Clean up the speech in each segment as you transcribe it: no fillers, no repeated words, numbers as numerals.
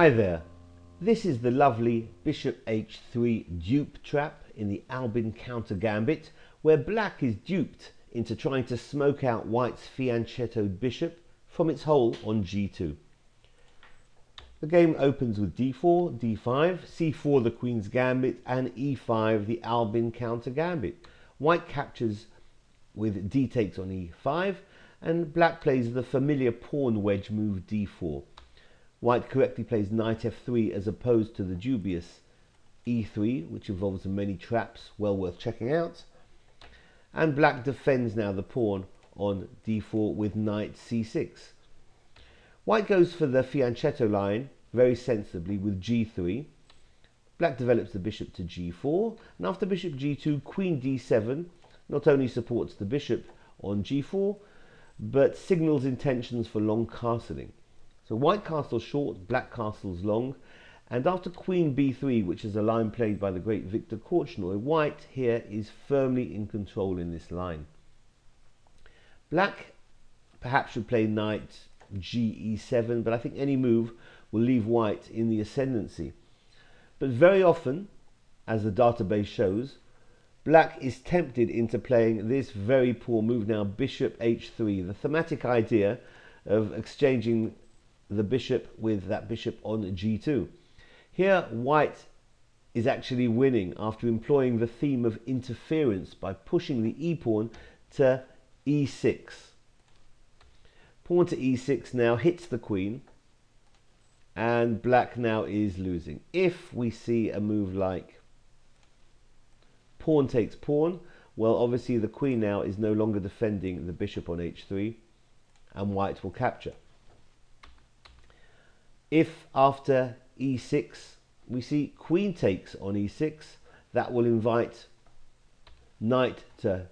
Hi there, this is the lovely Bishop H3 dupe trap in the Albin counter gambit, where black is duped into trying to smoke out white's fianchettoed bishop from its hole on g2. The game opens with d4, d5, c4 the queen's gambit, and e5 the Albin counter gambit. White captures with d takes on e5, and black plays the familiar pawn wedge move d4. White correctly plays knight f3 as opposed to the dubious e3, which involves many traps well worth checking out. And black defends now the pawn on d4 with knight c6. White goes for the fianchetto line very sensibly with g3. Black develops the bishop to g4, and after bishop g2, queen d7 not only supports the bishop on g4, but signals intentions for long castling. So white castles short, black castles long, and after queen b3, which is a line played by the great Victor Korchnoi, white here is firmly in control in this line. Black perhaps should play knight ge7, but I think any move will leave white in the ascendancy. But very often, as the database shows, black is tempted into playing this very poor move now, bishop h3, the thematic idea of exchanging the bishop with that bishop on g2. Here white is actually winning after employing the theme of interference by pushing the e-pawn to e6. Pawn to e6 now hits the queen, and black now is losing. If we see a move like pawn takes pawn, well, obviously the queen now is no longer defending the bishop on h3, and white will capture. If after e6 we see queen takes on e6, that will invite knight to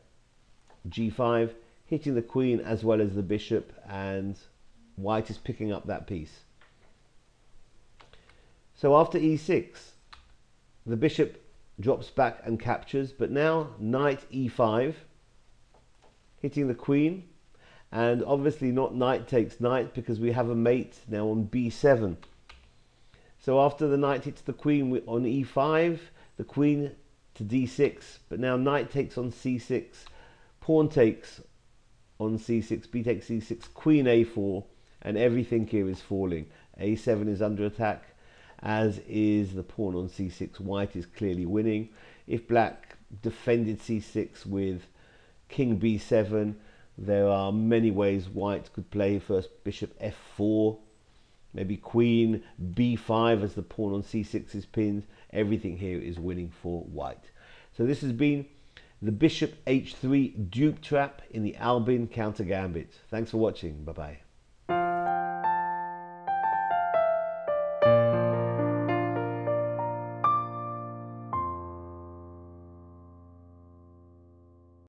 g5, hitting the queen as well as the bishop, and white is picking up that piece. So after e6, the bishop drops back and captures, but now knight e5, hitting the queen, and obviously not knight takes knight because we have a mate now on b7. So after the knight hits the queen on e5, the queen to d6, but now knight takes on c6, pawn takes on c6, b takes c6, queen a4, and everything here is falling. a7 is under attack, as is the pawn on c6. White is clearly winning. If black defended c6 with king b7, there are many ways white could play. First bishop f4, maybe queen b5 as the pawn on c6 is pinned. Everything here is winning for white. So this has been the Bishop h3 dupe trap in the Albin counter gambit. Thanks for watching. Bye bye.